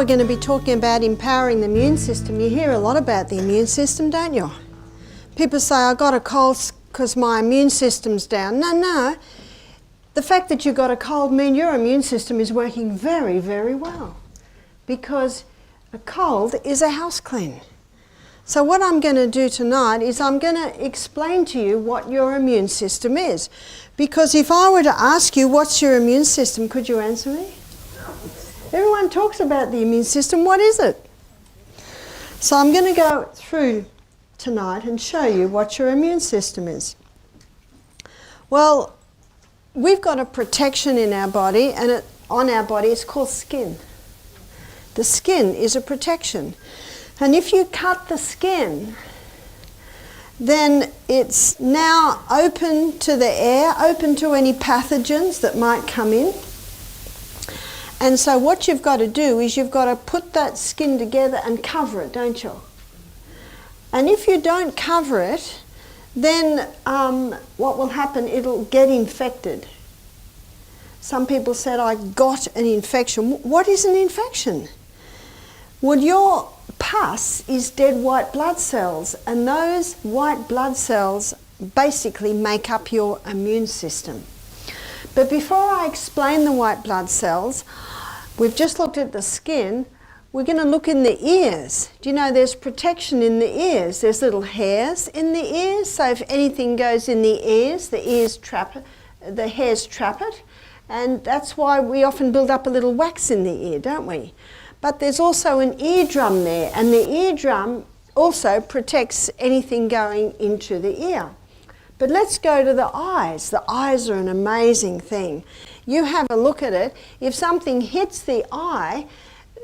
we're going to be talking about empowering the immune system. You hear a lot about the immune system, don't you? People say, I got a cold because my immune system's down. No. The fact that you got a cold means your immune system is working very, very well. Because a cold is a house clean. So what I'm going to do tonight is I'm going to explain to you what your immune system is. Because if I were to ask you, what's your immune system, could you answer me? Everyone talks about the immune system. What is it? So I'm going to go through tonight and show you what your immune system is. Well, we've got a protection in our body, and on our body it's called skin. The skin is a protection. And if you cut the skin, then it's now open to the air, open to any pathogens that might come in. And so what you've got to do is you've got to put that skin together and cover it, don't you? And if you don't cover it, then what will happen, it'll get infected. Some people said, I got an infection. What is an infection? Well, your pus is dead white blood cells, and those white blood cells basically make up your immune system. But before I explain the white blood cells, we've just looked at the skin. We're going to look in the ears. Do you know there's protection in the ears? There's little hairs in the ears, so if anything goes in the hairs trap it. And that's why we often build up a little wax in the ear, don't we? But there's also an eardrum there, and the eardrum also protects anything going into the ear. But let's go to the eyes. The eyes are an amazing thing. You have a look at it. If something hits the eye,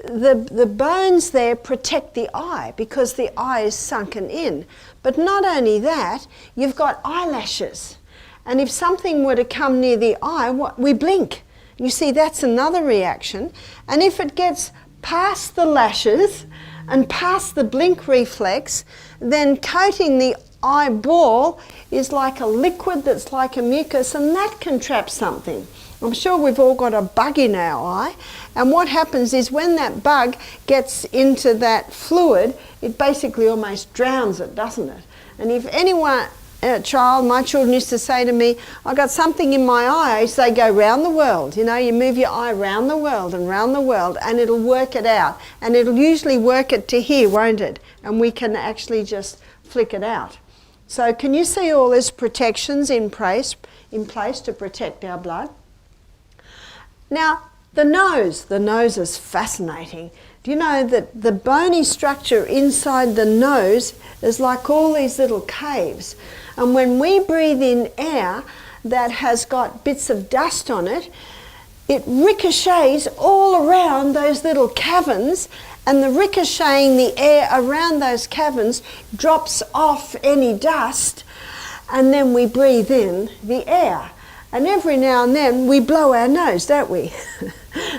the bones there protect the eye because the eye is sunken in. But not only that, you've got eyelashes. And if something were to come near the eye, we blink. You see, that's another reaction. And if it gets past the lashes and past the blink reflex, then coating the eyeball is like a liquid that's like a mucus, and that can trap something. I'm sure we've all got a bug in our eye, and what happens is when that bug gets into that fluid, it basically almost drowns it, doesn't it? And if anyone, my children used to say to me, I got something in my eye, I used to say, go round the world. You know, you move your eye round the world, and it'll work it out. And it'll usually work it to here, won't it? And we can actually just flick it out. So can you see all these protections in place to protect our blood? Now, the nose is fascinating. Do you know that the bony structure inside the nose is like all these little caves? And when we breathe in air that has got bits of dust on it, it ricochets all around those little caverns, and the ricocheting the air around those caverns drops off any dust, and then we breathe in the air. And every now and then we blow our nose, don't we?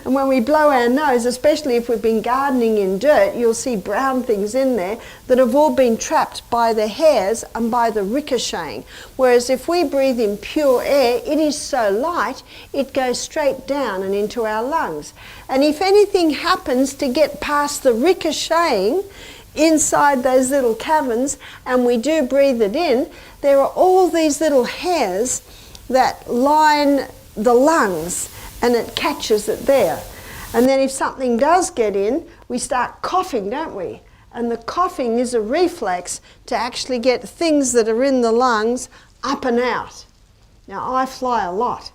And when we blow our nose, especially if we've been gardening in dirt, you'll see brown things in there that have all been trapped by the hairs and by the ricocheting. Whereas if we breathe in pure air, it is so light, it goes straight down and into our lungs. And if anything happens to get past the ricocheting inside those little caverns, and we do breathe it in, there are all these little hairs that line the lungs, and it catches it there. And then if something does get in, we start coughing, don't we? And the coughing is a reflex to actually get things that are in the lungs up and out. Now, I fly a lot.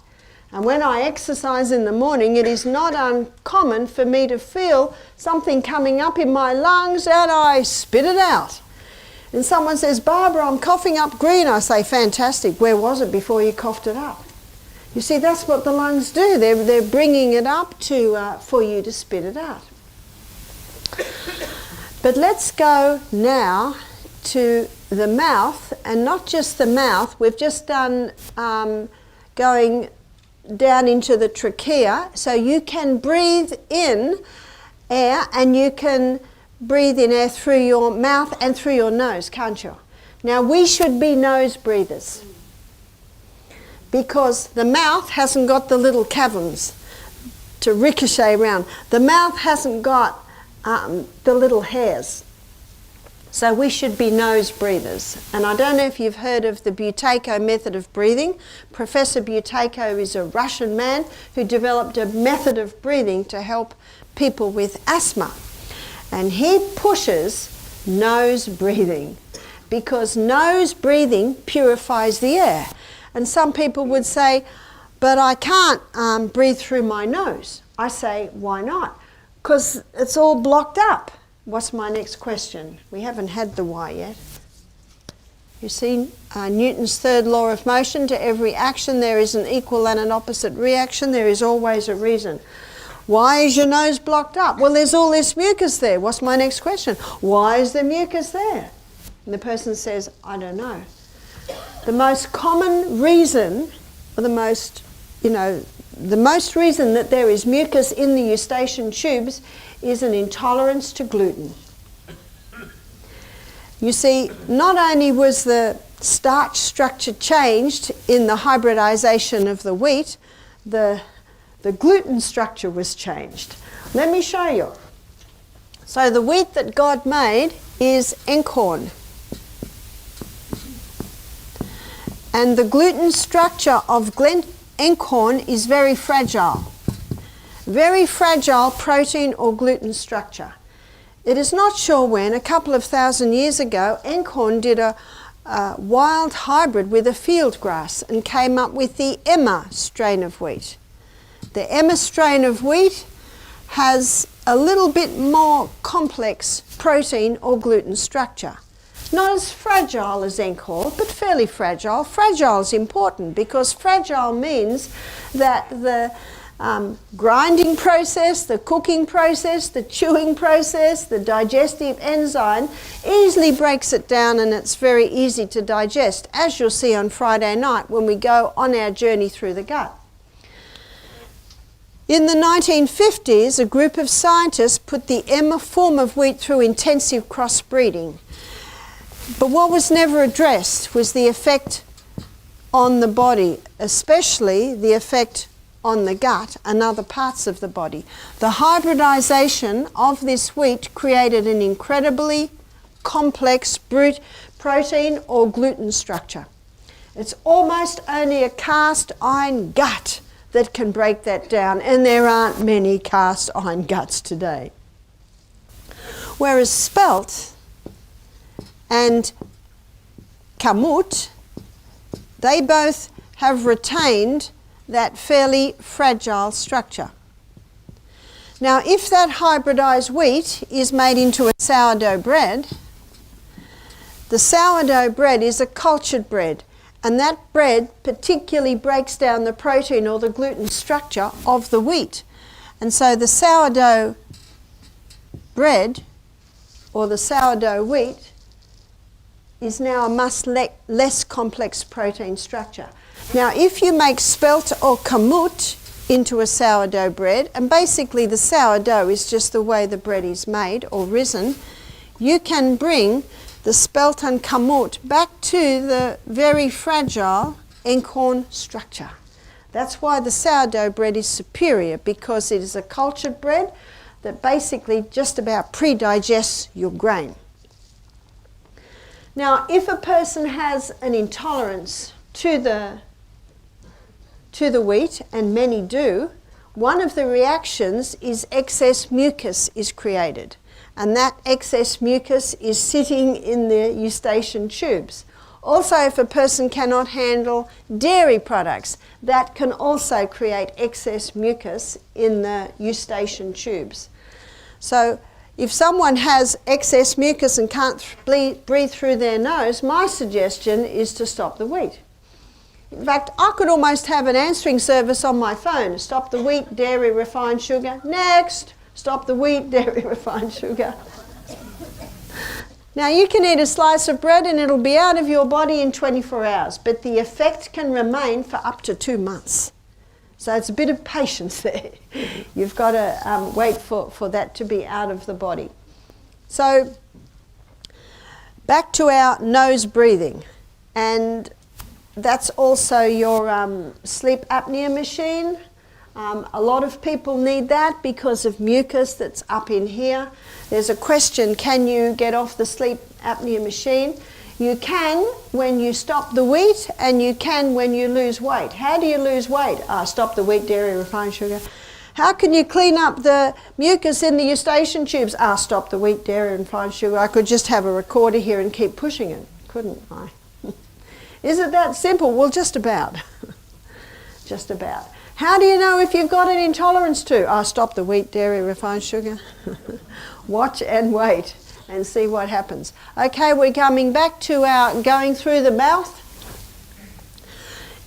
And when I exercise in the morning, it is not uncommon for me to feel something coming up in my lungs, and I spit it out. And someone says, Barbara, I'm coughing up green. I say, fantastic. Where was it before you coughed it up? You see, that's what the lungs do. They're bringing it up for you to spit it out. But let's go now to the mouth, and not just the mouth. We've just done going down into the trachea. So you can breathe in air, and you can breathe in air through your mouth and through your nose, can't you? Now, we should be nose breathers because the mouth hasn't got the little caverns to ricochet around. The mouth hasn't got the little hairs. So we should be nose breathers. And I don't know if you've heard of the Buteyko method of breathing. Professor Buteyko is a Russian man who developed a method of breathing to help people with asthma. And he pushes nose breathing because nose breathing purifies the air. And some people would say, but I can't breathe through my nose. I say, why not? Because it's all blocked up. What's my next question? We haven't had the why yet. You see, Newton's third law of motion, to every action there is an equal and an opposite reaction. There is always a reason. Why is your nose blocked up? Well, there's all this mucus there. What's my next question? Why is there mucus there? And the person says, I don't know. The most common reason, or the most reason that there is mucus in the eustachian tubes is an intolerance to gluten. You see, not only was the starch structure changed in the hybridization of the wheat, the gluten structure was changed. Let me show you. So the wheat that God made is encorn. And the gluten structure of encorn is very fragile. Very fragile protein or gluten structure. It is not sure when, a couple of thousand years ago, encorn did a wild hybrid with a field grass and came up with the Emma strain of wheat. The Emma strain of wheat has a little bit more complex protein or gluten structure. Not as fragile as encorn, but fairly fragile. Fragile is important because fragile means that the grinding process, the cooking process, the chewing process, the digestive enzyme easily breaks it down and it's very easy to digest, as you'll see on Friday night when we go on our journey through the gut. In the 1950s, a group of scientists put the Emma form of wheat through intensive crossbreeding. But what was never addressed was the effect on the body, especially the effect on the gut and other parts of the body. The hybridization of this wheat created an incredibly complex protein or gluten structure. It's almost only a cast iron gut that can break that down, and there aren't many cast iron guts today. Whereas spelt and kamut, they both have retained that fairly fragile structure. Now, if that hybridized wheat is made into a sourdough bread, the sourdough bread is a cultured bread, and that bread particularly breaks down the protein or the gluten structure of the wheat. And so the sourdough bread or the sourdough wheat is now a much less complex protein structure. Now, if you make spelt or kamut into a sourdough bread, and basically the sourdough is just the way the bread is made or risen, you can bring the spelt and kamut back to the very fragile encorn structure. That's why the sourdough bread is superior, because it is a cultured bread that basically just about pre-digests your grain. Now, if a person has an intolerance to the wheat, and many do, one of the reactions is excess mucus is created. And that excess mucus is sitting in the eustachian tubes. Also, if a person cannot handle dairy products, that can also create excess mucus in the eustachian tubes. So if someone has excess mucus and can't breathe through their nose, my suggestion is to stop the wheat. In fact, I could almost have an answering service on my phone. Stop the wheat, dairy, refined sugar. Next. Stop the wheat, dairy, refined sugar. Now, you can eat a slice of bread and it'll be out of your body in 24 hours, but the effect can remain for up to 2 months. So it's a bit of patience there. You've got to wait for that to be out of the body. So, back to our nose breathing. And that's also your sleep apnea machine. A lot of people need that because of mucus that's up in here. There's a question, can you get off the sleep apnea machine? You can when you stop the wheat, and you can when you lose weight. How do you lose weight? Stop the wheat, dairy, refined sugar. How can you clean up the mucus in the eustachian tubes? Stop the wheat, dairy, and refined sugar. I could just have a recorder here and keep pushing it, couldn't I? Is it that simple? Well, just about. Just about. How do you know if you've got an intolerance to? Stop the wheat, dairy, refined sugar. Watch and wait and see what happens. Okay, we're coming back to our going through the mouth.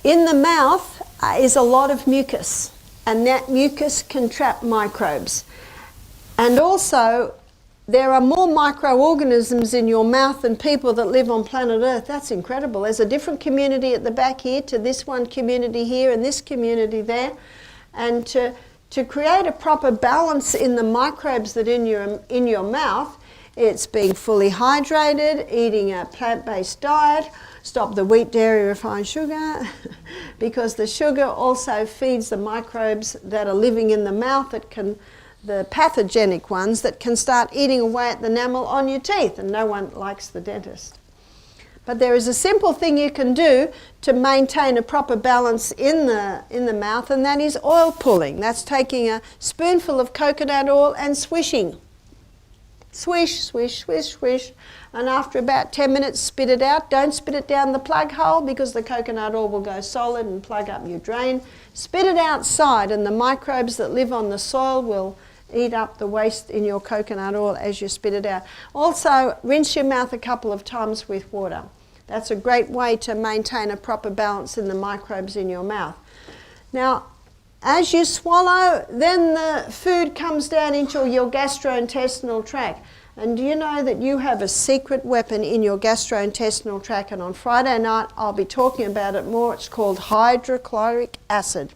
In the mouth is a lot of mucus, and that mucus can trap microbes. And also, there are more microorganisms in your mouth than people that live on planet Earth. That's incredible. There's a different community at the back here to this one community here and this community there. And to create a proper balance in the microbes that in your mouth, it's being fully hydrated, eating a plant-based diet, stop the wheat, dairy, refined sugar, because the sugar also feeds the microbes that are living in the mouth, the pathogenic ones that can start eating away at the enamel on your teeth, and no one likes the dentist. But there is a simple thing you can do to maintain a proper balance in the mouth, and that is oil pulling. That's taking a spoonful of coconut oil and swishing. Swish, swish, swish, swish. And after about 10 minutes, spit it out. Don't spit it down the plug hole because the coconut oil will go solid and plug up your drain. Spit it outside, and the microbes that live on the soil will eat up the waste in your coconut oil as you spit it out. Also, rinse your mouth a couple of times with water. That's a great way to maintain a proper balance in the microbes in your mouth. Now, as you swallow, then the food comes down into your gastrointestinal tract. And do you know that you have a secret weapon in your gastrointestinal tract? And on Friday night, I'll be talking about it more. It's called hydrochloric acid.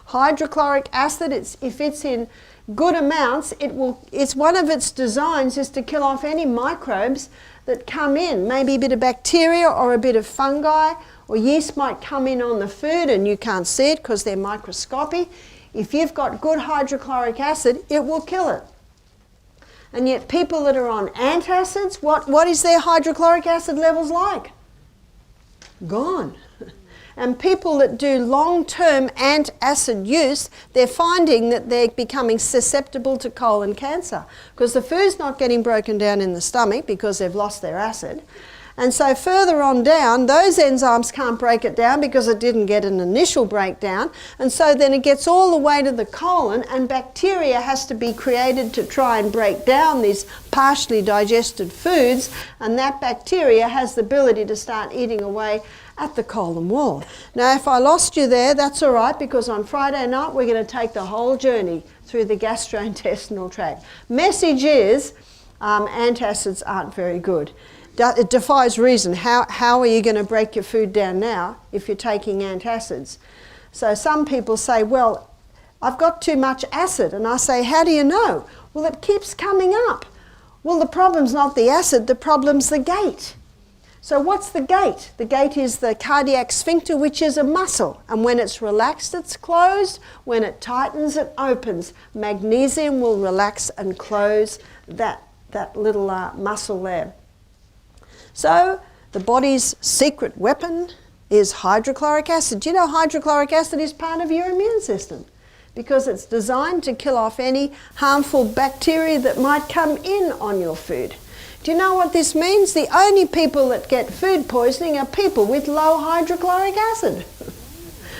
Hydrochloric acid, if it's in good amounts, it's one of its designs is to kill off any microbes that come in, maybe a bit of bacteria or a bit of fungi, or yeast might come in on the food and you can't see it because they're microscopic. If you've got good hydrochloric acid, it will kill it. And yet people that are on antacids, what is their hydrochloric acid levels like? Gone. And people that do long-term antacid use, they're finding that they're becoming susceptible to colon cancer because the food's not getting broken down in the stomach because they've lost their acid. And so further on down, those enzymes can't break it down because it didn't get an initial breakdown. And so then it gets all the way to the colon, and bacteria has to be created to try and break down these partially digested foods. And that bacteria has the ability to start eating away at the colon wall. Now, if I lost you there, that's all right, because on Friday night we're going to take the whole journey through the gastrointestinal tract. Message is, antacids aren't very good. It defies reason. How are you going to break your food down now if you're taking antacids? So some people say, well, I've got too much acid. And I say, how do you know? Well, it keeps coming up. Well, the problem's not the acid, the problem's the gate. So what's the gate? The gate is the cardiac sphincter, which is a muscle. And when it's relaxed, it's closed. When it tightens, it opens. Magnesium will relax and close that little muscle there. So the body's secret weapon is hydrochloric acid. Do you know hydrochloric acid is part of your immune system? Because it's designed to kill off any harmful bacteria that might come in on your food. Do you know what this means? The only people that get food poisoning are people with low hydrochloric acid.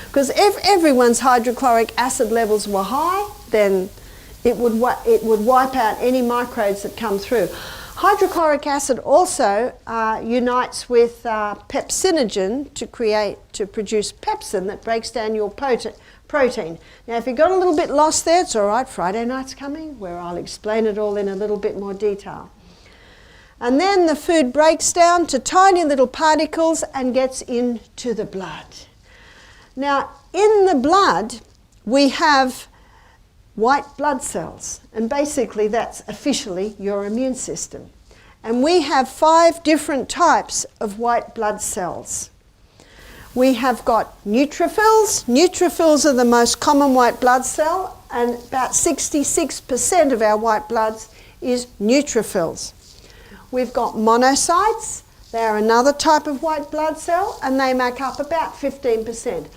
Because if everyone's hydrochloric acid levels were high, then it would wipe out any microbes that come through. Hydrochloric acid also unites with pepsinogen to produce pepsin that breaks down your protein. Now, if you got a little bit lost there, it's all right. Friday night's coming where I'll explain it all in a little bit more detail. And then the food breaks down to tiny little particles and gets into the blood. Now, in the blood, we have white blood cells, and basically that's officially your immune system. And we have 5 different types of white blood cells. we have got neutrophils. Neutrophils are the most common white blood cell, and about 66% of our white bloods is neutrophils. We've got monocytes. They are another type of white blood cell, and they make up about 15%.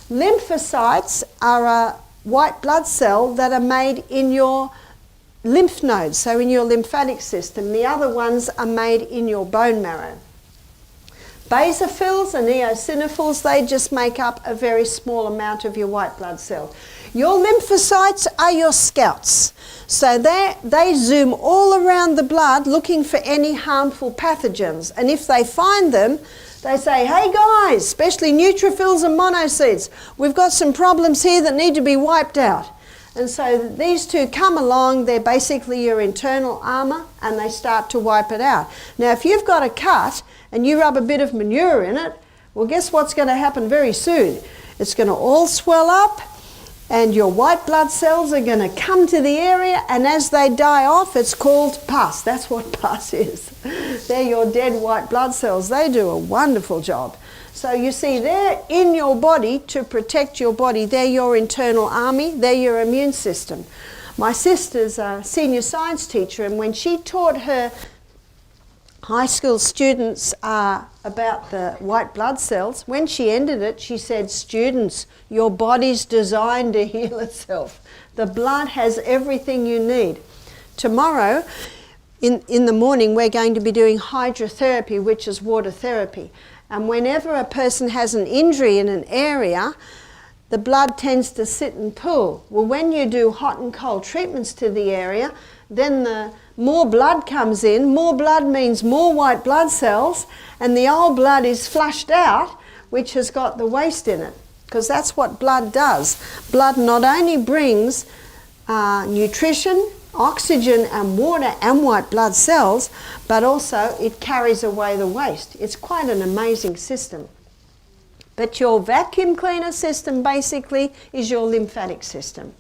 Lymphocytes are a white blood cell that are made in your lymph nodes, so in your lymphatic system. The other ones are made in your bone marrow. Basophils and eosinophils, they just make up a very small amount of your white blood cell. Your lymphocytes are your scouts. So they zoom all around the blood looking for any harmful pathogens. And if they find them, they say, hey guys, especially neutrophils and monocytes, we've got some problems here that need to be wiped out. And so these two come along, they're basically your internal armour, and they start to wipe it out. Now if you've got a cut and you rub a bit of manure in it, well guess what's going to happen very soon? It's going to all swell up, and your white blood cells are going to come to the area, and as they die off, it's called pus. That's what pus is. They're your dead white blood cells. They do a wonderful job. So you see, they're in your body to protect your body. They're your internal army. They're your immune system. My sister's a senior science teacher, and when she taught her high school students about the white blood cells, when she ended it, she said, students, your body's designed to heal itself. The blood has everything you need. Tomorrow, in the morning, we're going to be doing hydrotherapy, which is water therapy. And whenever a person has an injury in an area, the blood tends to sit and pool. Well, when you do hot and cold treatments to the area, then the more blood comes in. More blood means more white blood cells, and the old blood is flushed out, which has got the waste in it, because that's what blood does. Blood not only brings nutrition, oxygen and water and white blood cells, but also it carries away the waste. It's quite an amazing system. But your vacuum cleaner system basically is your lymphatic system.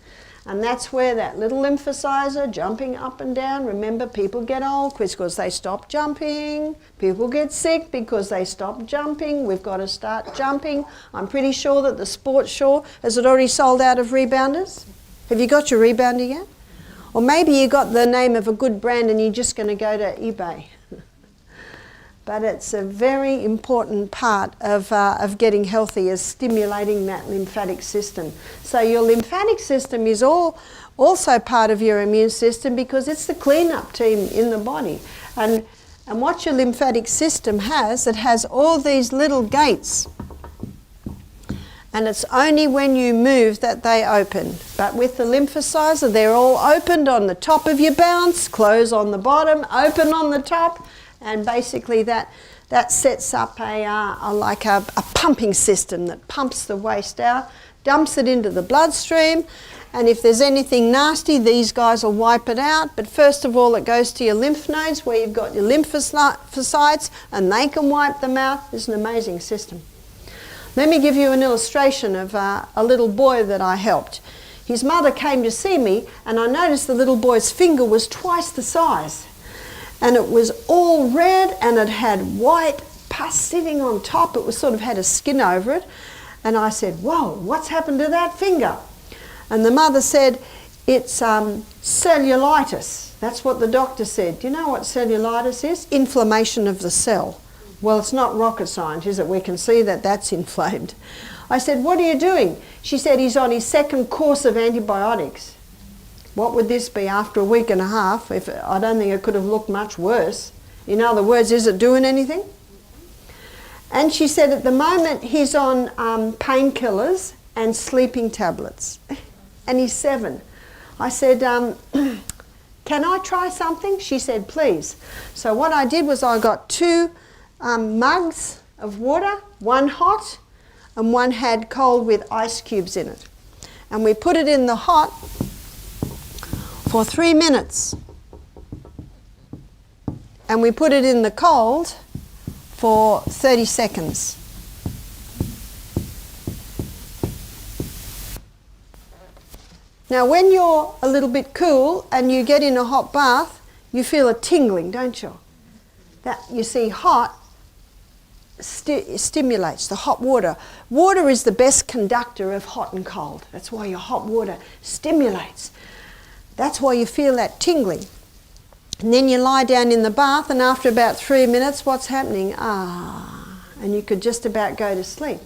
And that's where that little lymphocyzer jumping up and down. Remember, people get old because they stop jumping. People get sick because they stop jumping. We've got to start jumping. I'm pretty sure that the sports show, has it already sold out of rebounders? Have you got your rebounder yet? Or maybe you got the name of a good brand and you're just going to go to eBay. But it's a very important part of getting healthy, is stimulating that lymphatic system. So your lymphatic system is also part of your immune system, because it's the cleanup team in the body. And what your lymphatic system has, it has all these little gates. And it's only when you move that they open. But with the lymphocyzer, they're all opened on the top of your bounce, close on the bottom, open on the top, and basically that sets up a pumping system that pumps the waste out, dumps it into the bloodstream, and if there's anything nasty, these guys will wipe it out. But first of all, it goes to your lymph nodes where you've got your lymphocytes, and they can wipe them out. It's an amazing system. Let me give you an illustration of a little boy that I helped. His mother came to see me, and I noticed the little boy's finger was twice the size. And it was all red, and it had white pus sitting on top. It was sort of had a skin over it. And I said, whoa, what's happened to that finger? And the mother said, it's cellulitis. That's what the doctor said. Do you know what cellulitis is? Inflammation of the cell. Well, it's not rocket science, is it? We can see that that's inflamed. I said, what are you doing? She said, he's on his second course of antibiotics. What would this be after a week and a half? I don't think it could have looked much worse. In other words, is it doing anything? And she said at the moment he's on painkillers and sleeping tablets. And he's 7. I said, can I try something? She said, please. So what I did was I got 2 mugs of water, one hot and one had cold with ice cubes in it. And we put it in the hot for 3 minutes. And we put it in the cold for 30 seconds. Now when you're a little bit cool and you get in a hot bath, you feel a tingling, don't you? That you see hot stimulates, the hot water. Water is the best conductor of hot and cold. That's why your hot water stimulates. That's why you feel that tingling. And then you lie down in the bath, and after about 3 minutes, what's happening? And you could just about go to sleep.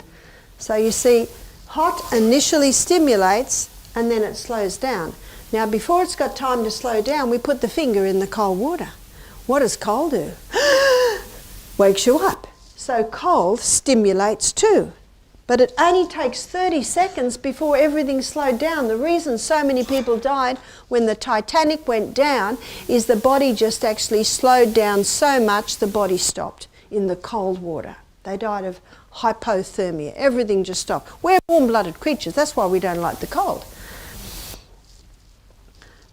So you see, hot initially stimulates, and then it slows down. Now, before it's got time to slow down, we put the finger in the cold water. What does cold do? Wakes you up. So cold stimulates too. But it only takes 30 seconds before everything slowed down. The reason so many people died when the Titanic went down is the body just actually slowed down so much the body stopped in the cold water. They died of hypothermia. Everything just stopped. We're warm-blooded creatures. That's why we don't like the cold.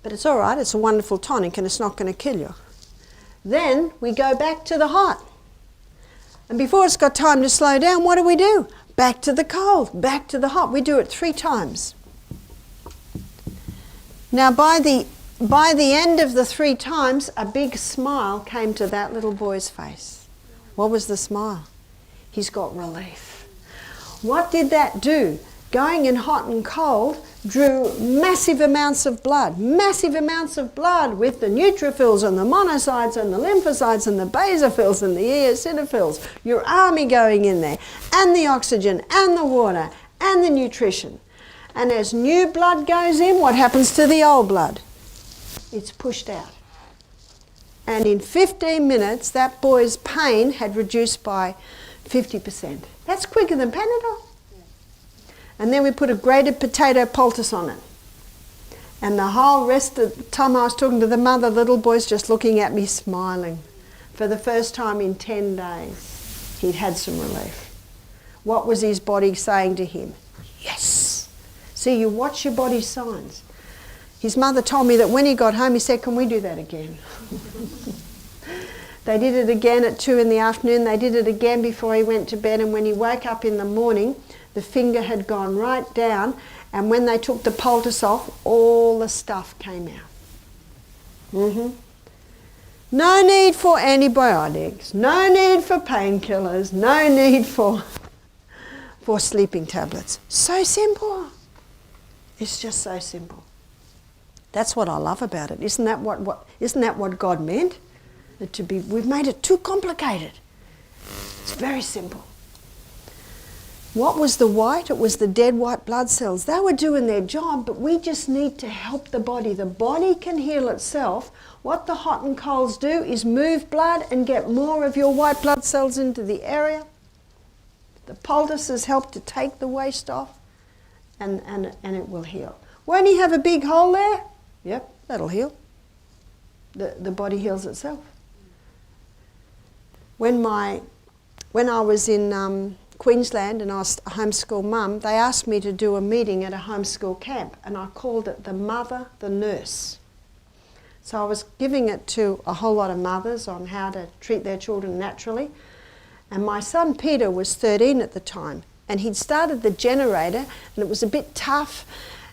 But it's all right. It's a wonderful tonic and it's not going to kill you. Then we go back to the hot. And before it's got time to slow down, what do? Back to the cold, back to the hot. We do it 3 times. Now by the end of the 3 times, a big smile came to that little boy's face. What was the smile? He's got relief. What did that do? Going in hot and cold drew massive amounts of blood with the neutrophils and the monocytes and the lymphocytes and the basophils and the eosinophils, your army going in there, and the oxygen and the water and the nutrition. And as new blood goes in, what happens to the old blood? It's pushed out. And in 15 minutes, that boy's pain had reduced by 50%. That's quicker than Panadol. And then we put a grated potato poultice on it. And the whole rest of the time I was talking to the mother, the little boy's just looking at me smiling. For the first time in 10 days, he'd had some relief. What was his body saying to him? Yes. See, you watch your body's signs. His mother told me that when he got home, he said, can we do that again? They did it again at 2 in the afternoon. They did it again before he went to bed. And when he woke up in the morning, the finger had gone right down, and when they took the poultice off, all the stuff came out. No need for antibiotics, no need for painkillers, no need for sleeping tablets. So simple. It's just so simple. That's what I love about it. Isn't that what God meant? We've made it too complicated. It's very simple. What was the white? It was the dead white blood cells. They were doing their job, but we just need to help the body. The body can heal itself. What the hot and colds do is move blood and get more of your white blood cells into the area. The poultices help to take the waste off, and it will heal. Won't you have a big hole there? Yep, that'll heal. The body heals itself. When I was in Queensland and I was a homeschool mum, they asked me to do a meeting at a homeschool camp, and I called it the mother, the nurse. So I was giving it to a whole lot of mothers on how to treat their children naturally. And my son Peter was 13 at the time, and he'd started the generator, and it was a bit tough,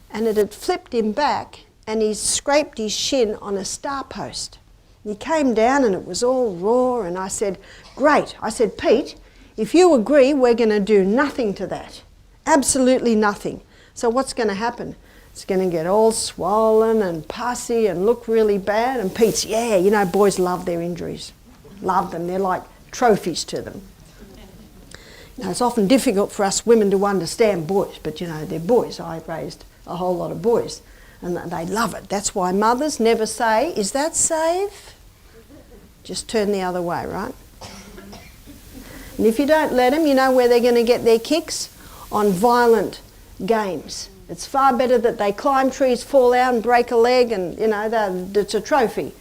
and it had flipped him back, and he scraped his shin on a star post. He came down and it was all raw, and I said, great. I said, Pete, if you agree, we're going to do nothing to that. Absolutely nothing. So what's going to happen? It's going to get all swollen and pussy and look really bad. And Pete's, yeah, you know, boys love their injuries. Love them. They're like trophies to them. You know, it's often difficult for us women to understand boys, but you know, they're boys. I raised a whole lot of boys, and they love it. That's why mothers never say, is that safe? Just turn the other way, right? And if you don't let them, you know where they're going to get their kicks? On violent games. It's far better that they climb trees, fall out and break a leg, and you know, it's a trophy.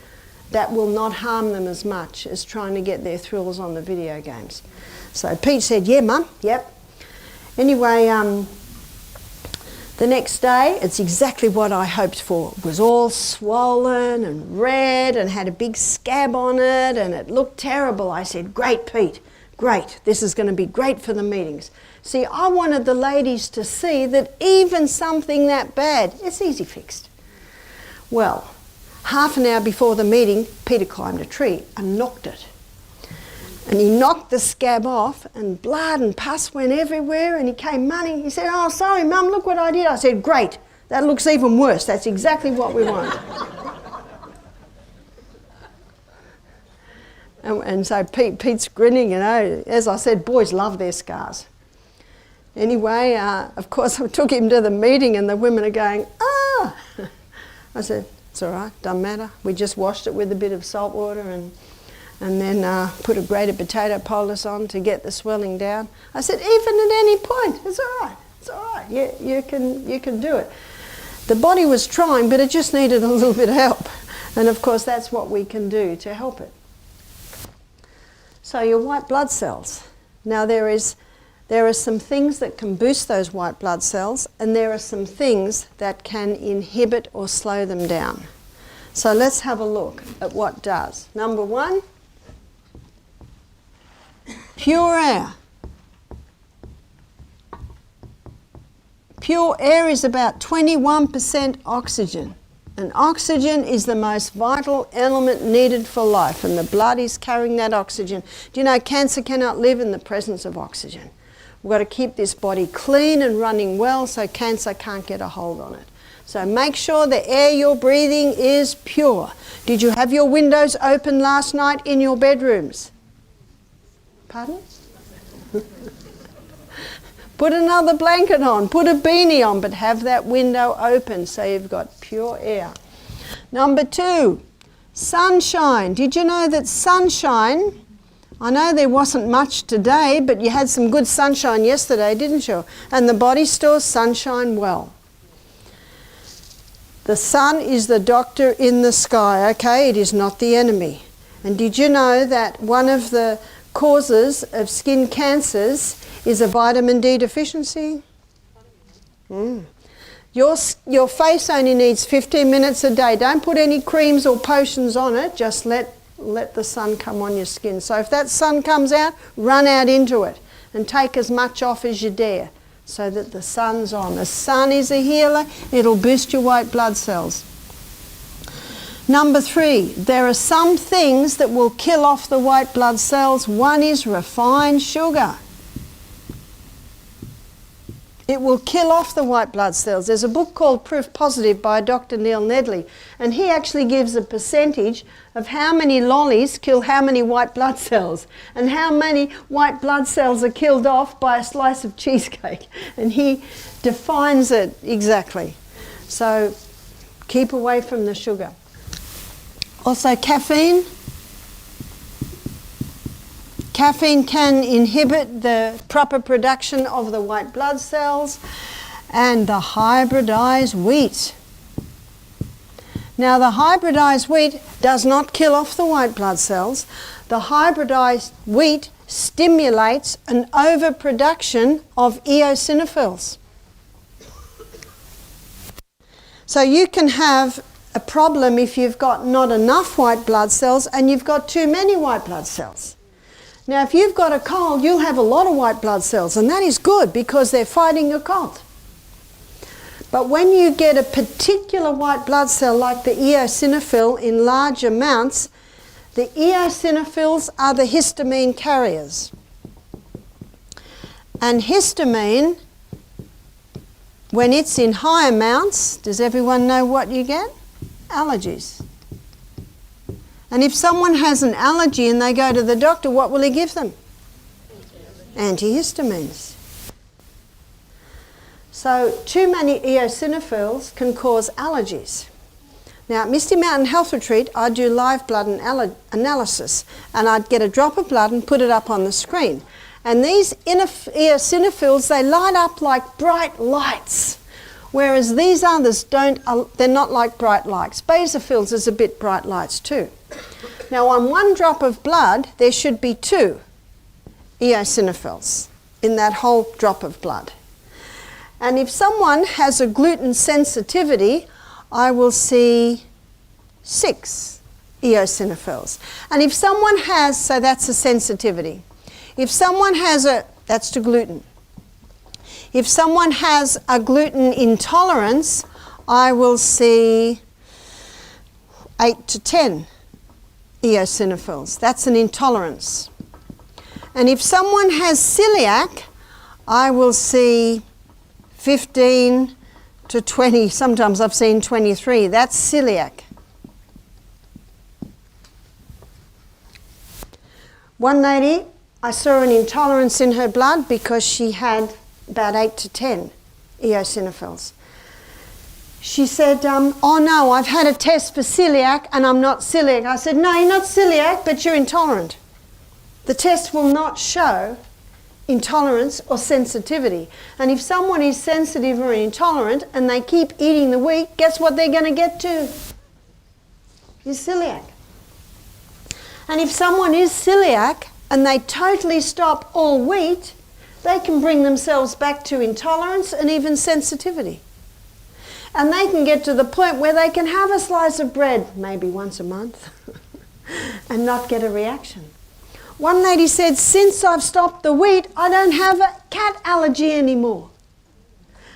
That will not harm them as much as trying to get their thrills on the video games. So Pete said, yeah, Mum, yep. Anyway, the next day, it's exactly what I hoped for. It was all swollen and red and had a big scab on it, and it looked terrible. I said, great, Pete. Great, this is going to be great for the meetings. See, I wanted the ladies to see that even something that bad, it's easy fixed. Well, half an hour before the meeting, Peter climbed a tree and knocked it. And he knocked the scab off and blood and pus went everywhere and he came running. He said, "Oh, sorry, Mum, look what I did." I said, "Great, that looks even worse. That's exactly what we want." and so Pete's grinning, you know. As I said, boys love their scars. Anyway, of course, I took him to the meeting and the women are going, "Ah!" I said, "It's all right, doesn't matter. We just washed it with a bit of salt water and then put a grated potato poultice on to get the swelling down." I said, "Even at any point, it's all right. It's all right. You can do it." The body was trying, but it just needed a little bit of help. And of course, that's what we can do to help it. So your white blood cells. Now there are some things that can boost those white blood cells, and there are some things that can inhibit or slow them down. So let's have a look at what does. Number one, pure air. Pure air is about 21% oxygen. And oxygen is the most vital element needed for life, and the blood is carrying that oxygen. Do you know cancer cannot live in the presence of oxygen? We've got to keep this body clean and running well so cancer can't get a hold on it. So make sure the air you're breathing is pure. Did you have your windows open last night in your bedrooms? Pardon? Put another blanket on, put a beanie on, but have that window open so you've got pure air. Number two, sunshine. Did you know that sunshine, I know there wasn't much today, but you had some good sunshine yesterday, didn't you? And the body stores sunshine well. The sun is the doctor in the sky, okay? It is not the enemy. And did you know that one of the causes of skin cancers is a vitamin D deficiency? Your face only needs 15 minutes a day. Don't put any creams or potions on it. Just let the sun come on your skin. So if that sun comes out, run out into it and take as much off as you dare so that the sun's on. The sun is a healer. It'll boost your white blood cells. Number three, there are some things that will kill off the white blood cells. One is refined sugar. It will kill off the white blood cells. There's a book called Proof Positive by Dr. Neil Nedley, and he actually gives a percentage of how many lollies kill how many white blood cells and how many white blood cells are killed off by a slice of cheesecake. And he defines it exactly. So keep away from the sugar. Also caffeine. Caffeine can inhibit the proper production of the white blood cells, and the hybridized wheat. Now the hybridized wheat does not kill off the white blood cells. The hybridized wheat stimulates an overproduction of eosinophils. So you can have a problem if you've got not enough white blood cells and you've got too many white blood cells. Now, if you've got a cold, you'll have a lot of white blood cells, and that is good because they're fighting your cold. But when you get a particular white blood cell like the eosinophil in large amounts, the eosinophils are the histamine carriers. And histamine, when it's in high amounts, does everyone know what you get? Allergies. And if someone has an allergy and they go to the doctor, what will he give them? Antihistamines. So too many eosinophils can cause allergies. Now at Misty Mountain Health Retreat, I'd do live blood analysis, and I'd get a drop of blood and put it up on the screen. And these eosinophils, they light up like bright lights. Whereas these others don't, they're not like bright lights. Basophils is a bit bright lights too. Now on one drop of blood, there should be 2 eosinophils in that whole drop of blood. And if someone has a gluten sensitivity, I will see 6 eosinophils. And if someone has, so that's a sensitivity. If someone has that's to gluten. If someone has a gluten intolerance, I will see 8 to 10 eosinophils. That's an intolerance. And if someone has celiac, I will see 15 to 20, sometimes I've seen 23. That's celiac. One lady, I saw an intolerance in her blood because she had about 8 to 10 eosinophils. She said, oh no, I've had a test for celiac and I'm not celiac. I said, no, you're not celiac, but you're intolerant. The test will not show intolerance or sensitivity. And if someone is sensitive or intolerant and they keep eating the wheat, guess what they're going to get to? Is celiac. And if someone is celiac and they totally stop all wheat, they can bring themselves back to intolerance and even sensitivity. And they can get to the point where they can have a slice of bread, maybe once a month, and not get a reaction. One lady said, since I've stopped the wheat, I don't have a cat allergy anymore.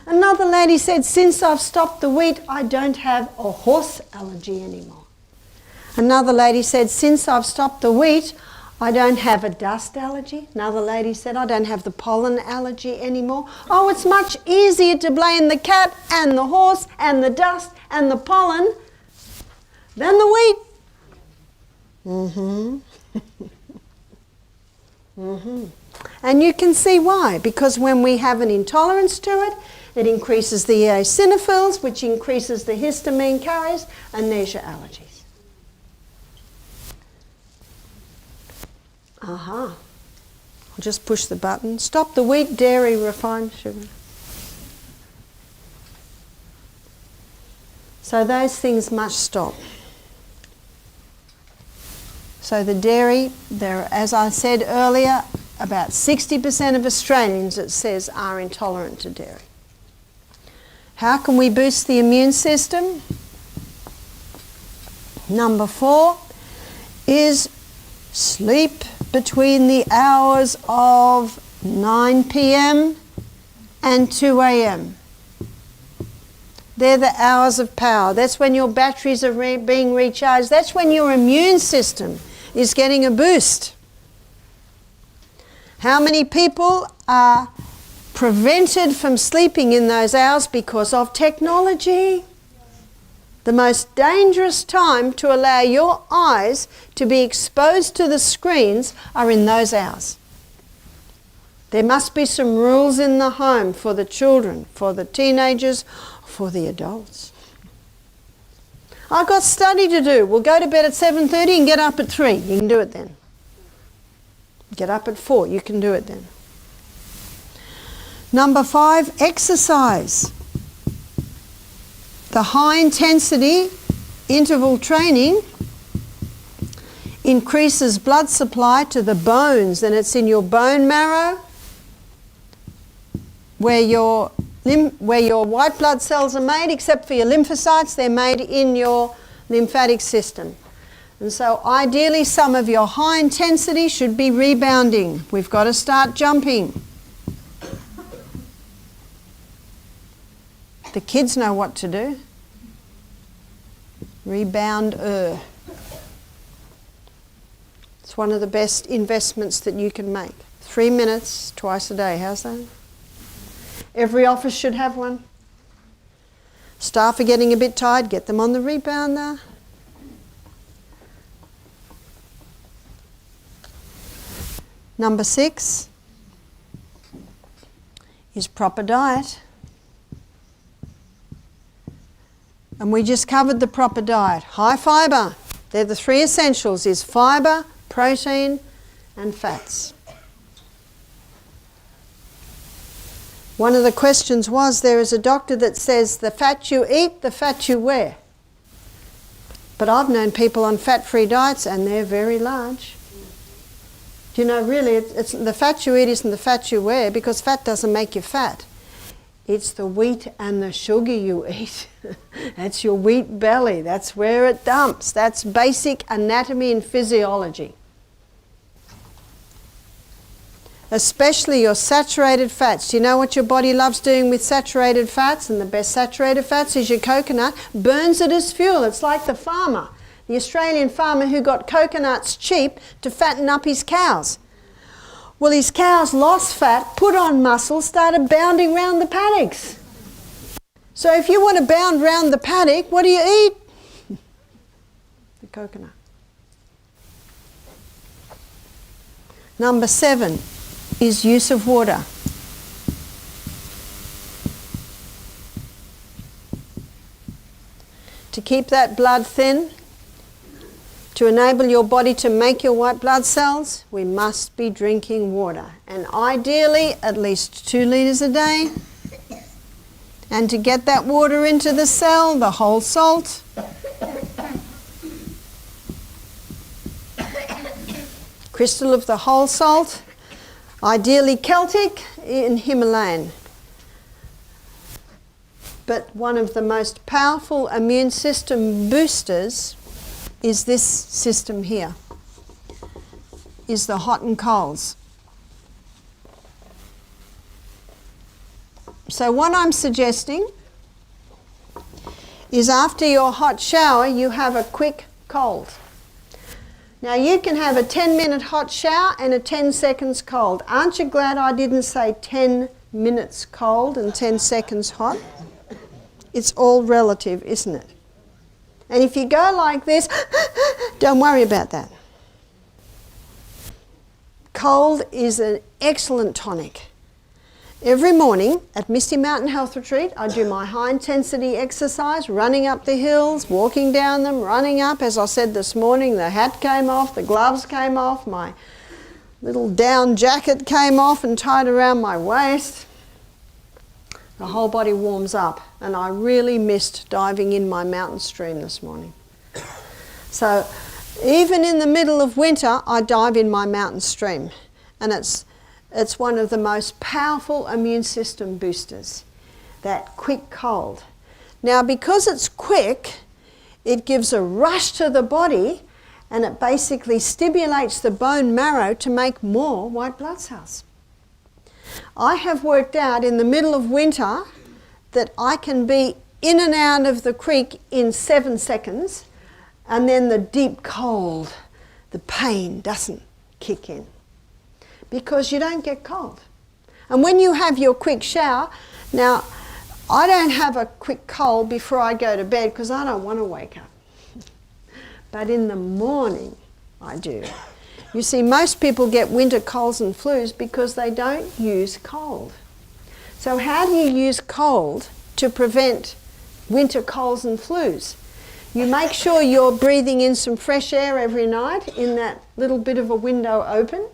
Another lady said, since I've stopped the wheat, I don't have a horse allergy anymore. Another lady said, since I've stopped the wheat, I don't have a dust allergy. Another lady said, I don't have the pollen allergy anymore. Oh, it's much easier to blame the cat and the horse and the dust and the pollen than the wheat. And you can see why. Because when we have an intolerance to it, it increases the eosinophils, which increases the histamine carriers, and there's your allergies. I'll just push the button. Stop the wheat, dairy, refined sugar. So those things must stop. So the dairy, there, as I said earlier, about 60% of Australians, it says, are intolerant to dairy. How can we boost the immune system? Number 4 is sleep between the hours of 9 p.m. and 2 a.m. They're the hours of power. That's when your batteries are being recharged. That's when your immune system is getting a boost. How many people are prevented from sleeping in those hours because of technology? The most dangerous time to allow your eyes to be exposed to the screens are in those hours. There must be some rules in the home for the children, for the teenagers, for the adults. I've got study to do. We'll go to bed at 7:30 and get up at 3. You can do it then. Get up at 4. You can do it then. Number 5, exercise. The high intensity interval training increases blood supply to the bones, and it's in your bone marrow where your white blood cells are made, except for your lymphocytes. They're made in your lymphatic system. And so ideally some of your high intensity should be rebounding. We've got to start jumping. The kids know what to do. Rebounder. It's one of the best investments that you can make. 3 minutes twice a day. How's that? Every office should have one. Staff are getting a bit tired. Get them on the rebounder. Number 6 is proper diet. And we just covered the proper diet. High fibre. They're the 3 essentials, is fibre, protein and fats. One of the questions was, there is a doctor that says the fat you eat, the fat you wear. But I've known people on fat-free diets and they're very large. Do you know, really, it's the fat you eat isn't the fat you wear, because fat doesn't make you fat. It's the wheat and the sugar you eat. That's your wheat belly. That's where it dumps. That's basic anatomy and physiology. Especially your saturated fats. Do you know what your body loves doing with saturated fats? And the best saturated fats is your coconut. Burns it as fuel. It's like the farmer, the Australian farmer who got coconuts cheap to fatten up his cows. Well, his cows lost fat, put on muscle, started bounding round the paddocks. So if you want to bound round the paddock, what do you eat? The coconut. Number 7 is use of water. To keep that blood thin, to enable your body to make your white blood cells, we must be drinking water. And ideally, at least 2 litres a day. And to get that water into the cell, the whole salt. Crystal of the whole salt, ideally Celtic and Himalayan. But one of the most powerful immune system boosters is this system here, is the hot and colds. So what I'm suggesting is after your hot shower, you have a quick cold. Now you can have a 10-minute hot shower and a 10 seconds cold. Aren't you glad I didn't say 10 minutes cold and 10 seconds hot? It's all relative, isn't it? And if you go like this, don't worry about that. Cold is an excellent tonic. Every morning at Misty Mountain Health Retreat, I do my high intensity exercise, running up the hills, walking down them, running up. As I said this morning, the hat came off, the gloves came off, my little down jacket came off and tied around my waist. The whole body warms up, and I really missed diving in my mountain stream this morning. So even in the middle of winter, I dive in my mountain stream, and it's one of the most powerful immune system boosters, that quick cold. Now because it's quick, it gives a rush to the body, and it basically stimulates the bone marrow to make more white blood cells. I have worked out in the middle of winter that I can be in and out of the creek in 7 seconds, and then the deep cold, the pain doesn't kick in because you don't get cold. And when you have your quick shower, now I don't have a quick cold before I go to bed because I don't want to wake up. But in the morning I do. You see, most people get winter colds and flus because they don't use cold. So how do you use cold to prevent winter colds and flus? You make sure you're breathing in some fresh air every night in that little bit of a window open.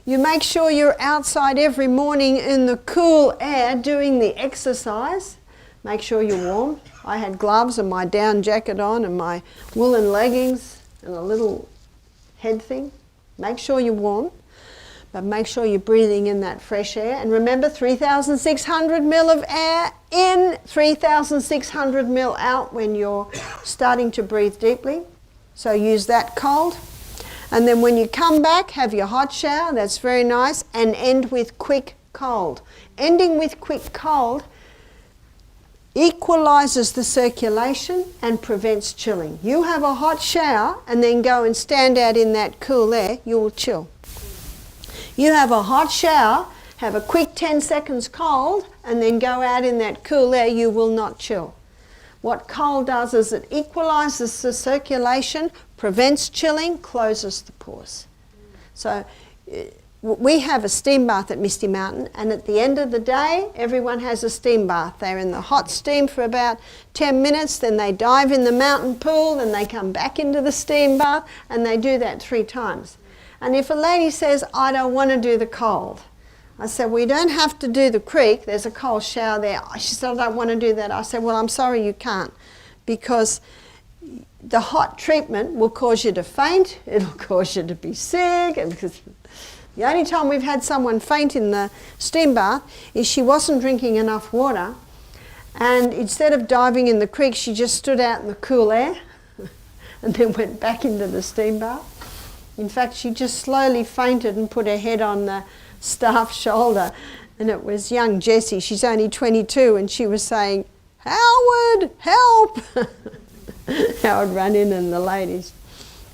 You make sure you're outside every morning in the cool air doing the exercise. Make sure you're warm. I had gloves and my down jacket on and my woolen leggings and a little head thing. Make sure you're warm, but make sure you're breathing in that fresh air. And remember, 3,600 mil of air in, 3,600 mil out when you're starting to breathe deeply. So use that cold. And then when you come back, have your hot shower, that's very nice, and end with quick cold. Ending with quick cold equalizes the circulation and prevents chilling. You have a hot shower and then go and stand out in that cool air, you will chill. You have a hot shower, have a quick 10 seconds cold, and then go out in that cool air, you will not chill. What cold does is it equalizes the circulation, prevents chilling, closes the pores. So we have a steam bath at Misty Mountain, and at the end of the day, everyone has a steam bath. They're in the hot steam for about 10 minutes, then they dive in the mountain pool, then they come back into the steam bath, and they do that 3 times. And if a lady says, I don't want to do the cold, I said, well, you don't have to do the creek, there's a cold shower there. She said, I don't want to do that. I said, well, I'm sorry you can't, because the hot treatment will cause you to faint, it'll cause you to be sick, and because the only time we've had someone faint in the steam bath is she wasn't drinking enough water, and instead of diving in the creek, she just stood out in the cool air and then went back into the steam bath. In fact, she just slowly fainted and put her head on the staff shoulder, and it was young Jessie, she's only 22, and she was saying, Howard, help! Howard ran in and the ladies.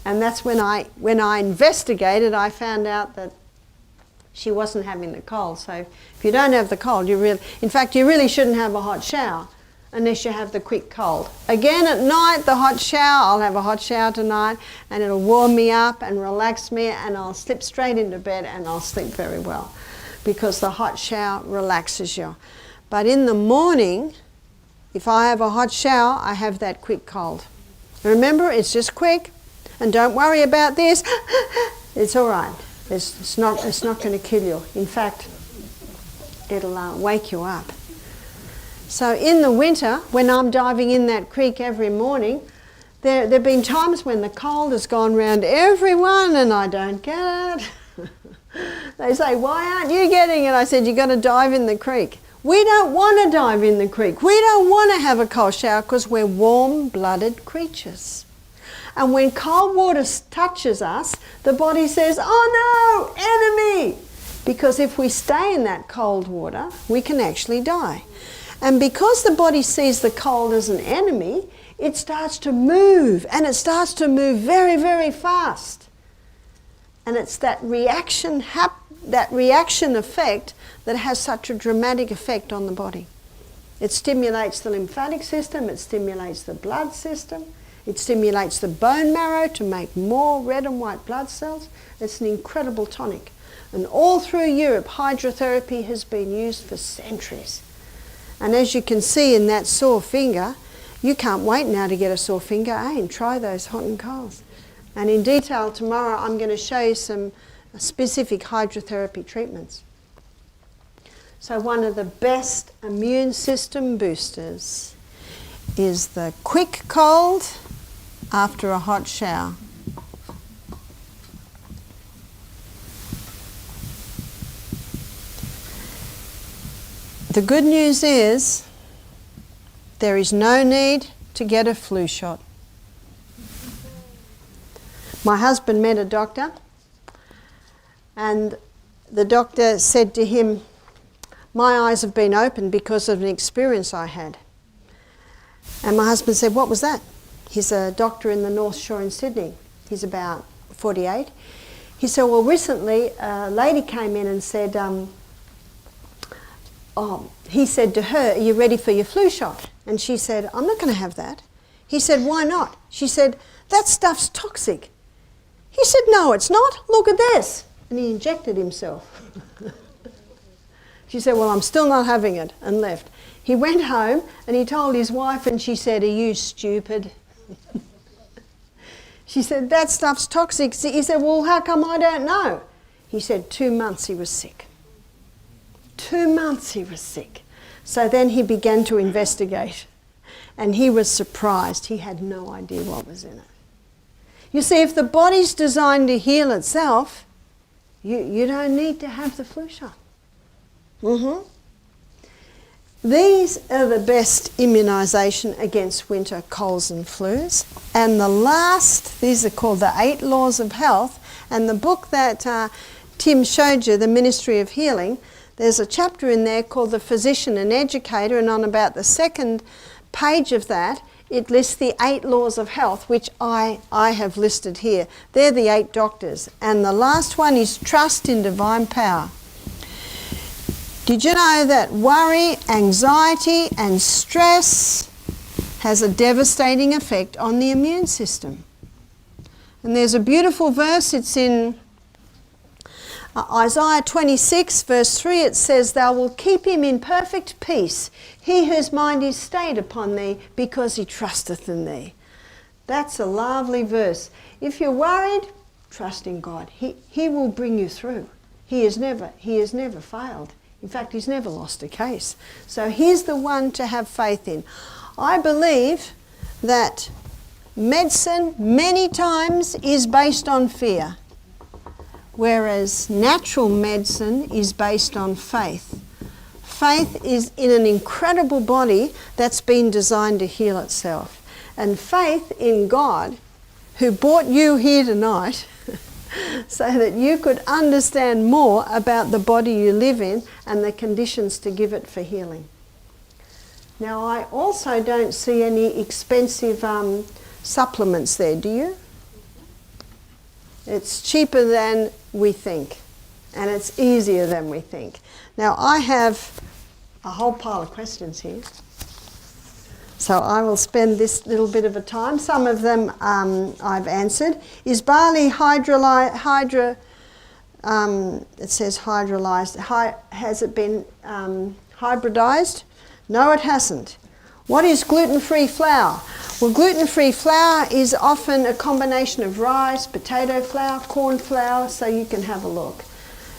And that's when I investigated, I found out that She wasn't having the cold. So if you don't have the cold, you really shouldn't have a hot shower unless you have the quick cold. Again at night, the hot shower, I'll have a hot shower tonight and it'll warm me up and relax me and I'll slip straight into bed and I'll sleep very well because the hot shower relaxes you. But in the morning, if I have a hot shower, I have that quick cold. Remember, it's just quick and don't worry about this. It's all right. It's not going to kill you. In fact, it'll wake you up. So in the winter, when I'm diving in that creek every morning, there have been times when the cold has gone round everyone and I don't get it. They say, why aren't you getting it? I said, you've got to dive in the creek. We don't want to dive in the creek. We don't want to have a cold shower because we're warm-blooded creatures. And when cold water touches us, the body says, oh no, enemy! Because if we stay in that cold water, we can actually die. And because the body sees the cold as an enemy, it starts to move, and it starts to move very, very fast. And it's that reaction effect that has such a dramatic effect on the body. It stimulates the lymphatic system, it stimulates the blood system, it stimulates the bone marrow to make more red and white blood cells. It's an incredible tonic. And all through Europe, hydrotherapy has been used for centuries. And as you can see in that sore finger, you can't wait now to get a sore finger, and try those hot and colds. And in detail tomorrow, I'm going to show you some specific hydrotherapy treatments. So one of the best immune system boosters is the quick cold after a hot shower. The good news is there is no need to get a flu shot. My husband met a doctor and the doctor said to him, my eyes have been opened because of an experience I had. And my husband said, what was that? He's a doctor in the North Shore in Sydney. He's about 48. He said, well, recently a lady came in and said, he said to her, are you ready for your flu shot? And she said, I'm not going to have that. He said, why not? She said, that stuff's toxic. He said, no, it's not. Look at this. And he injected himself. She said, well, I'm still not having it, and left. He went home and he told his wife and she said, are you stupid? She said, that stuff's toxic. He said, well, how come I don't know? He said, 2 months he was sick. 2 months he was sick. So then he began to investigate and he was surprised. He had no idea what was in it. You see, if the body's designed to heal itself, you don't need to have the flu shot. These are the best immunisation against winter colds and flus. And the last, these are called the 8 Laws of Health. And the book that Tim showed you, The Ministry of Healing, there's a chapter in there called The Physician and Educator, and on about the second page of that, it lists the 8 laws of health, which I have listed here. They're the 8 doctors. And the last one is trust in divine power. Did you know that worry, anxiety and stress has a devastating effect on the immune system? And there's a beautiful verse, it's in Isaiah 26 verse 3, it says, thou wilt keep him in perfect peace, he whose mind is stayed upon thee, because he trusteth in thee. That's a lovely verse. If you're worried, trust in God. He will bring you through. He has never failed. In fact, he's never lost a case. So he's the one to have faith in. I believe that medicine many times is based on fear, whereas natural medicine is based on faith. Faith is in an incredible body that's been designed to heal itself. And faith in God, who brought you here tonight so that you could understand more about the body you live in and the conditions to give it for healing. Now, I also don't see any expensive supplements there, do you? It's cheaper than we think. And it's easier than we think. Now, I have a whole pile of questions here. So I will spend this little bit of a time. Some of them I've answered. Is barley it says hydrolyzed. Has it been hybridized? No, it hasn't. What is gluten-free flour? Well, gluten-free flour is often a combination of rice, potato flour, corn flour, so you can have a look.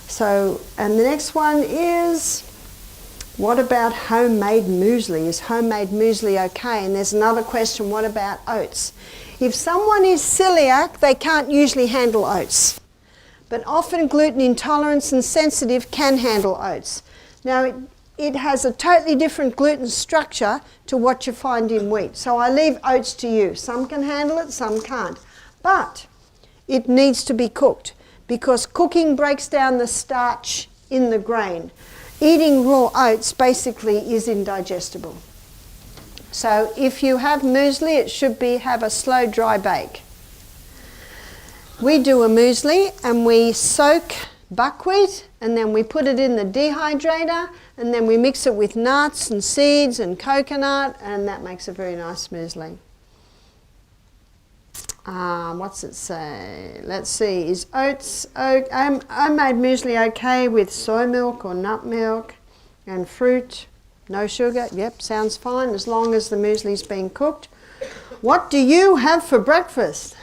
So, and the next one is, what about homemade muesli? Is homemade muesli okay? And there's another question, what about oats? If someone is celiac, they can't usually handle oats. But often gluten intolerance and sensitive can handle oats. Now, it has a totally different gluten structure to what you find in wheat. So I leave oats to you. Some can handle it, some can't. But it needs to be cooked because cooking breaks down the starch in the grain. Eating raw oats basically is indigestible. So if you have muesli, it should have a slow dry bake. We do a muesli and we soak buckwheat and then we put it in the dehydrator and then we mix it with nuts and seeds and coconut, and that makes a very nice muesli. What's it say? Let's see, is homemade muesli okay with soy milk or nut milk and fruit? No sugar? Yep, sounds fine as long as the muesli's being cooked. What do you have for breakfast?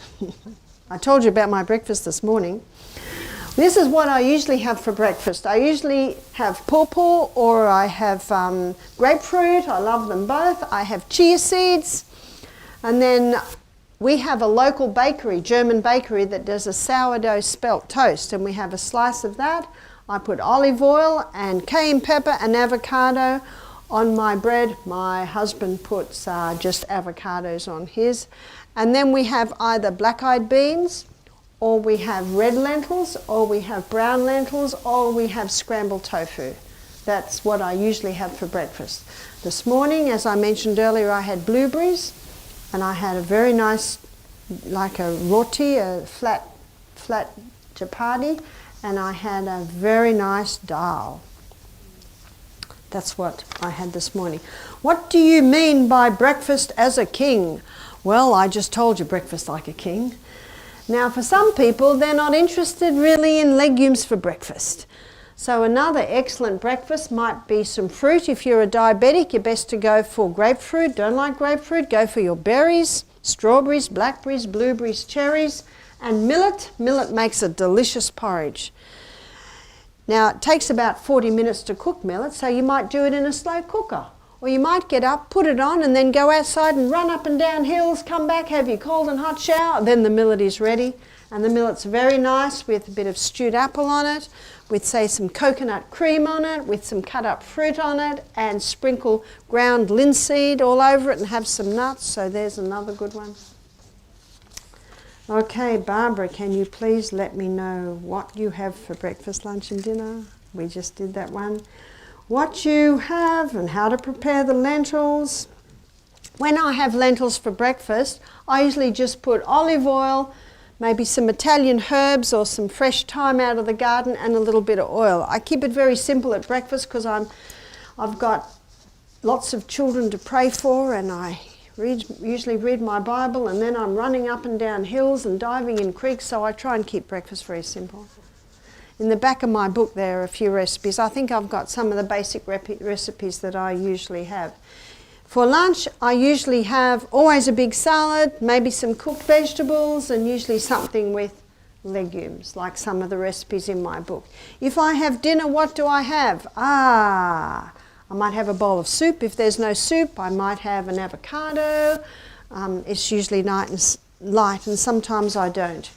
I told you about my breakfast this morning. This is what I usually have for breakfast. I usually have pawpaw or I have grapefruit. I love them both. I have chia seeds. And then we have a local bakery, German bakery, that does a sourdough spelt toast. And we have a slice of that. I put olive oil and cayenne pepper and avocado on my bread. My husband puts just avocados on his. And then we have either black-eyed beans, or we have red lentils, or we have brown lentils, or we have scrambled tofu. That's what I usually have for breakfast. This morning, as I mentioned earlier, I had blueberries, and I had a very nice, like a roti, a flat chapati, and I had a very nice dal. That's what I had this morning. What do you mean by breakfast as a king? Well, I just told you breakfast like a king. Now, for some people, they're not interested really in legumes for breakfast. So another excellent breakfast might be some fruit. If you're a diabetic, you're best to go for grapefruit. Don't like grapefruit, go for your berries, strawberries, blackberries, blueberries, cherries, and millet. Millet makes a delicious porridge. Now, it takes about 40 minutes to cook millet, so you might do it in a slow cooker. Or you might get up, put it on, and then go outside and run up and down hills, come back, have your cold and hot shower, then the millet is ready. And the millet's very nice with a bit of stewed apple on it, with, say, some coconut cream on it, with some cut up fruit on it, and sprinkle ground linseed all over it and have some nuts. So there's another good one. Okay, Barbara, can you please let me know what you have for breakfast, lunch and dinner? We just did that one. What you have and how to prepare the lentils. When I have lentils for breakfast, I usually just put olive oil, maybe some Italian herbs or some fresh thyme out of the garden and a little bit of oil. I keep it very simple at breakfast because I've got lots of children to pray for, and I usually read my Bible, and then I'm running up and down hills and diving in creeks, so I try and keep breakfast very simple. In the back of my book there are a few recipes. I think I've got some of the basic recipes that I usually have. For lunch, I usually have always a big salad, maybe some cooked vegetables, and usually something with legumes, like some of the recipes in my book. If I have dinner, what do I have? I might have a bowl of soup. If there's no soup, I might have an avocado. It's usually light and sometimes I don't.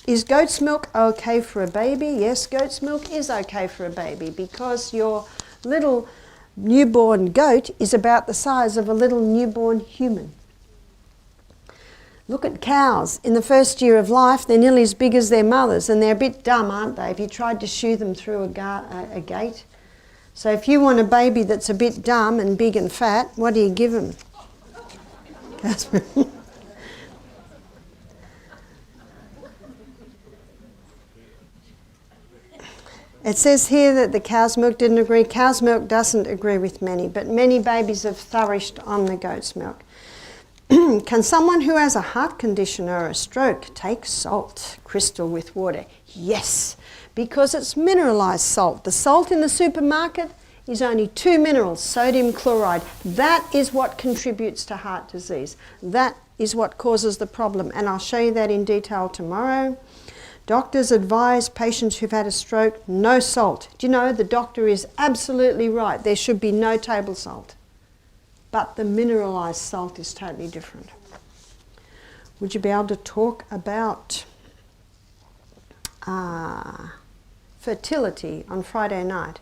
Is goat's milk okay for a baby? Yes, goat's milk is okay for a baby because your little newborn goat is about the size of a little newborn human. Look at cows. In the first year of life, they're nearly as big as their mothers, and they're a bit dumb, aren't they, if you tried to shoo them through a gate? So if you want a baby that's a bit dumb and big and fat, what do you give them? It says here that the cow's milk didn't agree. Cow's milk doesn't agree with many, but many babies have flourished on the goat's milk. Can someone who has a heart condition or a stroke take salt crystal with water? Yes, because it's mineralised salt. The salt in the supermarket is only 2 minerals, sodium chloride. That is what contributes to heart disease. That is what causes the problem, and I'll show you that in detail tomorrow. Doctors advise patients who've had a stroke, no salt. Do you know, the doctor is absolutely right. There should be no table salt. But the mineralised salt is totally different. Would you be able to talk about fertility on Friday night?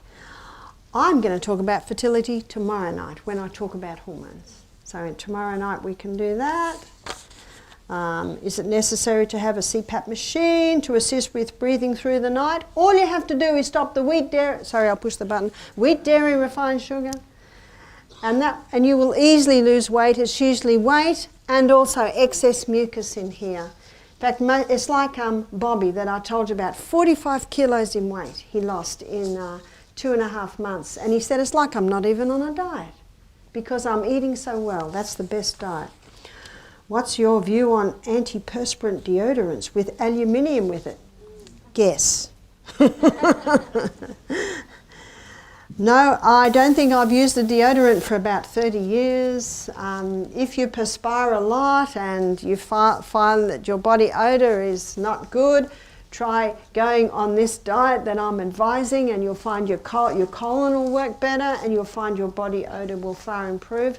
I'm going to talk about fertility tomorrow night when I talk about hormones. So tomorrow night we can do that. Is it necessary to have a CPAP machine to assist with breathing through the night? All you have to do is stop the wheat, dairy, sorry, I'll push the button, wheat, dairy, refined sugar, and you will easily lose weight. It's usually weight and also excess mucus in here. In fact, it's like Bobby that I told you about, 45 kilos in weight he lost in 2.5 months. And he said, it's like I'm not even on a diet because I'm eating so well. That's the best diet. What's your view on antiperspirant deodorants with aluminium with it? Guess. No, I don't think I've used a deodorant for about 30 years. If you perspire a lot and you find that your body odour is not good, try going on this diet that I'm advising, and you'll find your colon will work better and you'll find your body odour will far improve.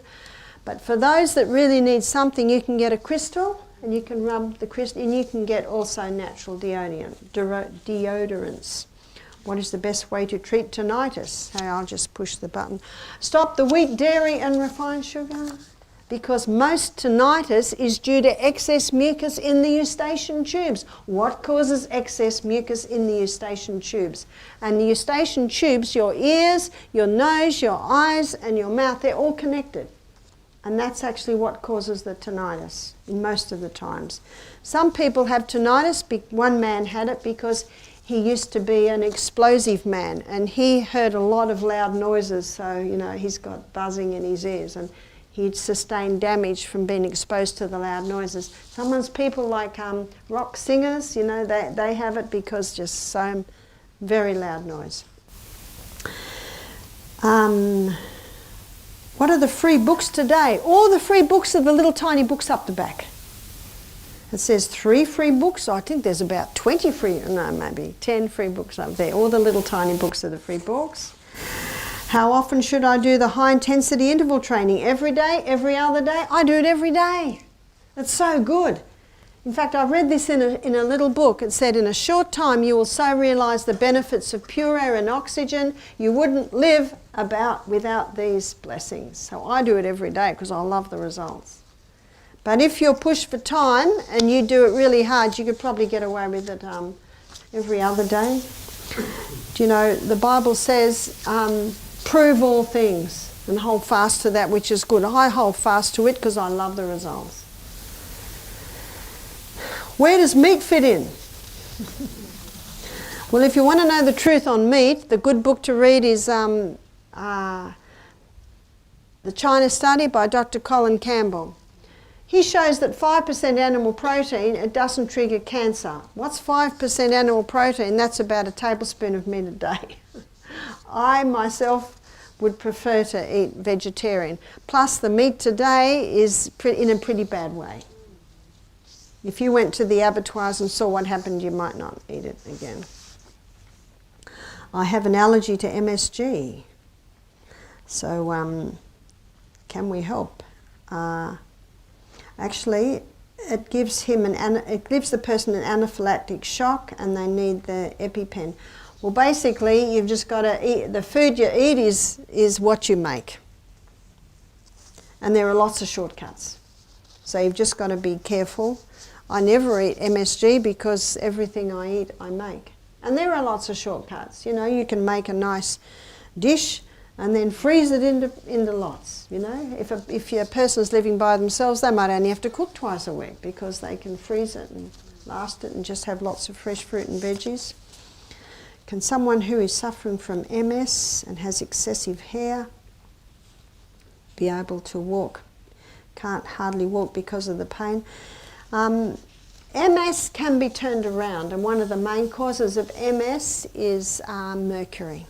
But for those that really need something, you can get a crystal and you can rub the crystal, and you can get also natural deodorants. What is the best way to treat tinnitus? Hey, I'll just push the button. Stop the wheat, dairy and refined sugar. Because most tinnitus is due to excess mucus in the eustachian tubes. What causes excess mucus in the eustachian tubes? And the eustachian tubes, your ears, your nose, your eyes and your mouth, they're all connected. And that's actually what causes the tinnitus in most of the times. Some people have tinnitus. One man had it because he used to be an explosive man and he heard a lot of loud noises, so you know he's got buzzing in his ears and he'd sustained damage from being exposed to the loud noises. Sometimes people like rock singers, you know, they have it because just so very loud noise. What are the free books today? All the free books are the little tiny books up the back. It says 3 free books. I think there's about 20 free, no, maybe 10 free books up there. All the little tiny books are the free books. How often should I do the high intensity interval training? Every day? Every other day? I do it every day. It's so good. In fact, I read this in a little book. It said, in a short time you will so realise the benefits of pure air and oxygen, you wouldn't live without these blessings. So I do it every day because I love the results. But if you're pushed for time and you do it really hard, you could probably get away with it every other day. Do you know, the Bible says, prove all things and hold fast to that which is good. I hold fast to it because I love the results. Where does meat fit in? Well, if you want to know the truth on meat, the good book to read is The China Study by Dr. Colin Campbell. He shows that 5% animal protein, it doesn't trigger cancer. What's 5% animal protein? That's about a tablespoon of meat a day. I myself would prefer to eat vegetarian. Plus the meat today is in a pretty bad way. If you went to the abattoirs and saw what happened, you might not eat it again. I have an allergy to MSG. So can we help? Actually, it gives the person an anaphylactic shock and they need the EpiPen. Well, basically, you've just got to eat, the food you eat is what you make. And there are lots of shortcuts. So you've just got to be careful. I never eat MSG because everything I eat, I make. And there are lots of shortcuts. You know, you can make a nice dish and then freeze it into lots, you know. If your person's living by themselves, they might only have to cook twice a week because they can freeze it and last it and just have lots of fresh fruit and veggies. Can someone who is suffering from MS and has excessive hair be able to walk? Can't hardly walk because of the pain. MS can be turned around, and one of the main causes of MS is mercury.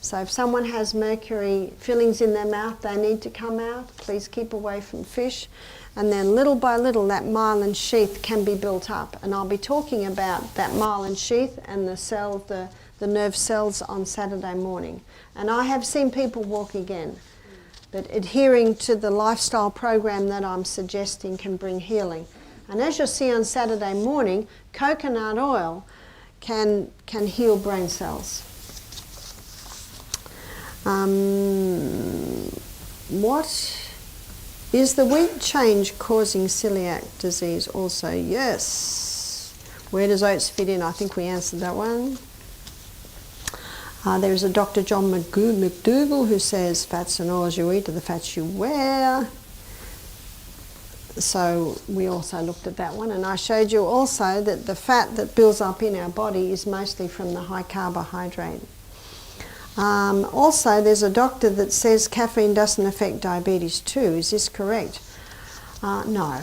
So if someone has mercury fillings in their mouth, they need to come out. Please keep away from fish. And then little by little that myelin sheath can be built up. And I'll be talking about that myelin sheath and the nerve cells on Saturday morning. And I have seen people walk again. But adhering to the lifestyle program that I'm suggesting can bring healing. And as you'll see on Saturday morning, coconut oil can heal brain cells. What is the wheat change causing celiac disease also? Yes. Where does oats fit in? I think we answered that one. There is a Dr. John McDougall who says fats and oils you eat are the fats you wear. So we also looked at that one, and I showed you also that the fat that builds up in our body is mostly from the high carbohydrate. Also, there's a doctor that says caffeine doesn't affect diabetes too. Is this correct? No.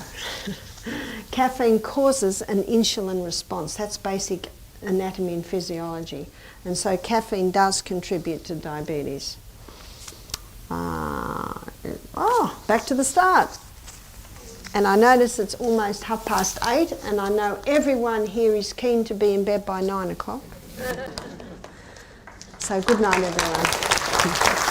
Caffeine causes an insulin response. That's basic anatomy and physiology. And so caffeine does contribute to diabetes. Back to the start. And I notice it's almost 8:30, and I know everyone here is keen to be in bed by 9 o'clock. So good night, everyone.